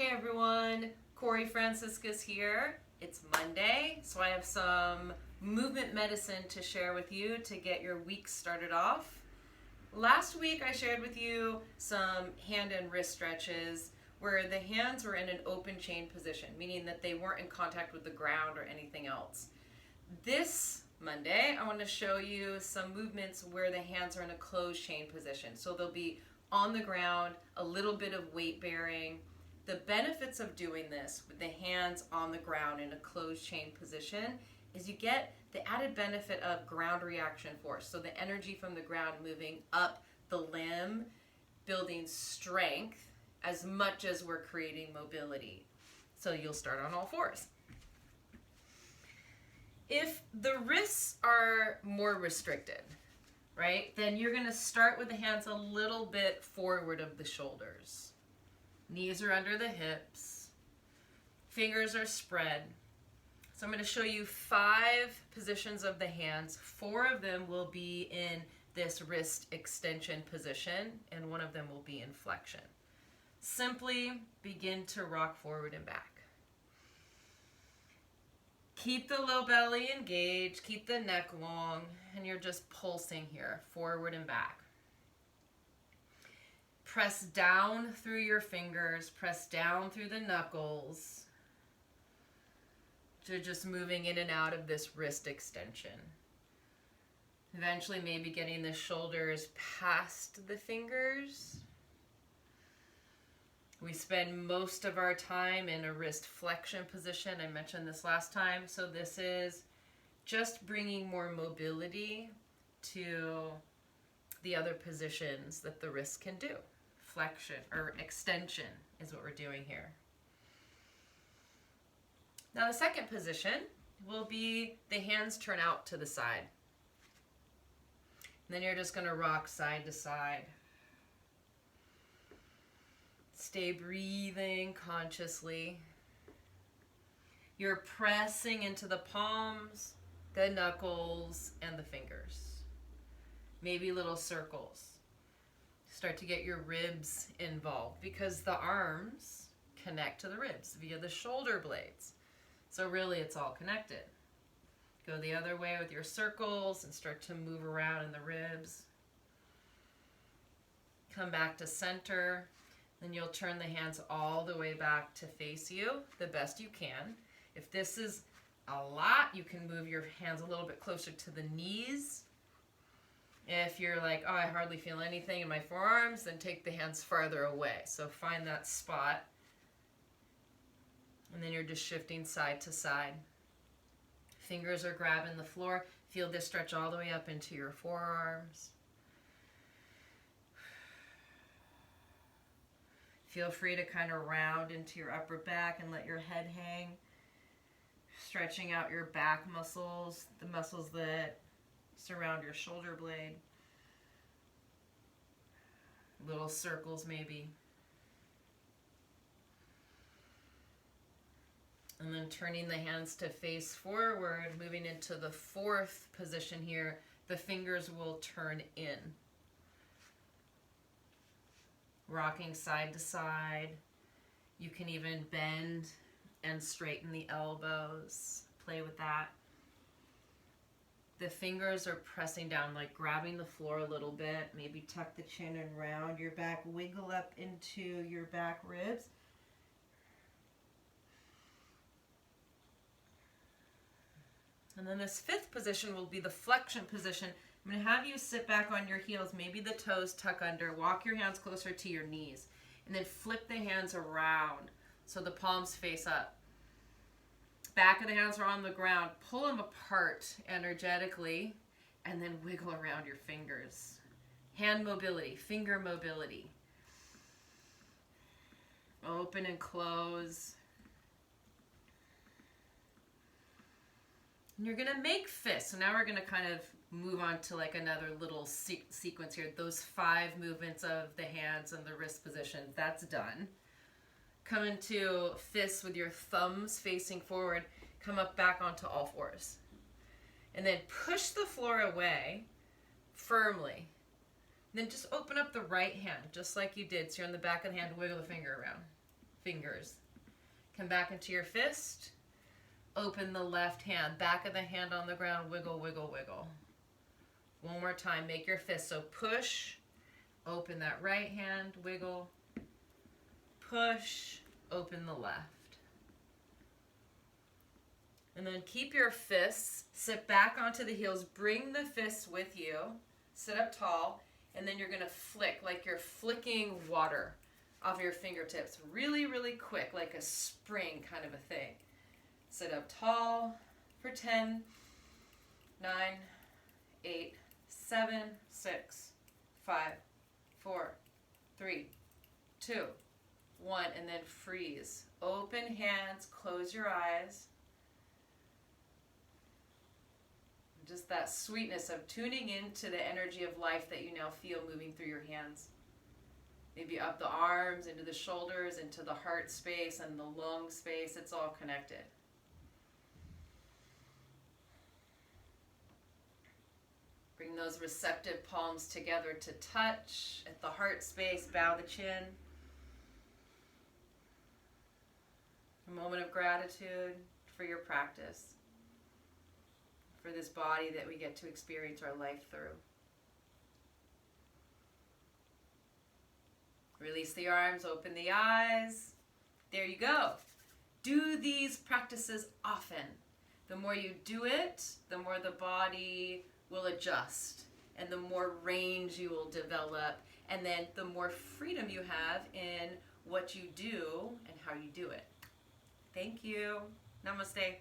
Hey everyone, Corey Franciscus here. It's Monday, so I have some movement medicine to share with you to get your week started off. Last week I shared with you some hand and wrist stretches where the hands were in an open chain position, meaning that they weren't in contact with the ground or anything else. This Monday I want to show you some movements where the hands are in a closed chain position. So they'll be on the ground, a little bit of weight bearing. The benefits of doing this with the hands on the ground in a closed chain position is you get the added benefit of ground reaction force. So the energy from the ground moving up the limb, building strength as much as we're creating mobility. So you'll start on all fours. If the wrists are more restricted, right, then you're going to start with the hands a little bit forward of the shoulders. Knees are under the hips. Fingers are spread. So I'm going to show you 5 positions of the hands. 4 of them will be in this wrist extension position, and 1 of them will be in flexion. Simply begin to rock forward and back. Keep the low belly engaged, keep the neck long, and you're just pulsing here, forward and back. Press down through your fingers, press down through the knuckles. You're just moving in and out of this wrist extension. Eventually maybe getting the shoulders past the fingers. We spend most of our time in a wrist flexion position. I mentioned this last time. So this is just bringing more mobility to the other positions that the wrist can do. Flexion or extension is what we're doing here. Now the second position will be the hands turn out to the side. And then you're just going to rock side to side. Stay breathing consciously. You're pressing into the palms, the knuckles, and the fingers. Maybe little circles. Start to get your ribs involved because the arms connect to the ribs via the shoulder blades. So really it's all connected. Go the other way with your circles and start to move around in the ribs. Come back to center. Then you'll turn the hands all the way back to face you the best you can. If this is a lot, you can move your hands a little bit closer to the knees. If you're like, oh, I hardly feel anything in my forearms, then take the hands farther away. So find that spot. And then you're just shifting side to side. Fingers are grabbing the floor. Feel this stretch all the way up into your forearms. Feel free to kind of round into your upper back and let your head hang. Stretching out your back muscles, the muscles that surround your shoulder blade. Little circles maybe. And then turning the hands to face forward, moving into the 4th position here, the fingers will turn in. Rocking side to side. You can even bend and straighten the elbows. Play with that. The fingers are pressing down, like grabbing the floor a little bit. Maybe tuck the chin and round your back. Wiggle up into your back ribs. And then this 5th position will be the flexion position. I'm going to have you sit back on your heels, maybe the toes tuck under. Walk your hands closer to your knees. And then flip the hands around so the palms face up. Back of the hands are on the ground. Pull them apart energetically and then wiggle around your fingers. Hand mobility, finger mobility. Open and close. And you're going to make fists. So now we're going to kind of move on to like another little sequence here. Those 5 movements of the hands and the wrist position. That's done. Come into fists with your thumbs facing forward. Come up back onto all fours. And then push the floor away firmly. And then just open up the right hand, just like you did. So you're on the back of the hand, wiggle the finger around. fingers. Come back into your fist. Open the left hand. Back of the hand on the ground. Wiggle, wiggle, wiggle. One more time. Make your fist. So push. Open that right hand. Wiggle. Push. Open the left. And then keep your fists. Sit back onto the heels. Bring the fists with you. Sit up tall. And then you're going to flick like you're flicking water off your fingertips. Really, really quick, like a spring kind of a thing. Sit up tall for 10, 9, 8, 7, 6, 5, 4, 3, 2, 1, and then freeze. Open hands, close your eyes. Just that sweetness of tuning into the energy of life that you now feel moving through your hands. Maybe up the arms, into the shoulders, into the heart space and the lung space. It's all connected. Bring those receptive palms together to touch. At the heart space, bow the chin. A moment of gratitude for your practice, for this body that we get to experience our life through. Release the arms, open the eyes. There you go. Do these practices often. The more you do it, the more the body will adjust, and the more range you will develop, and then the more freedom you have in what you do and how you do it. Thank you. Namaste.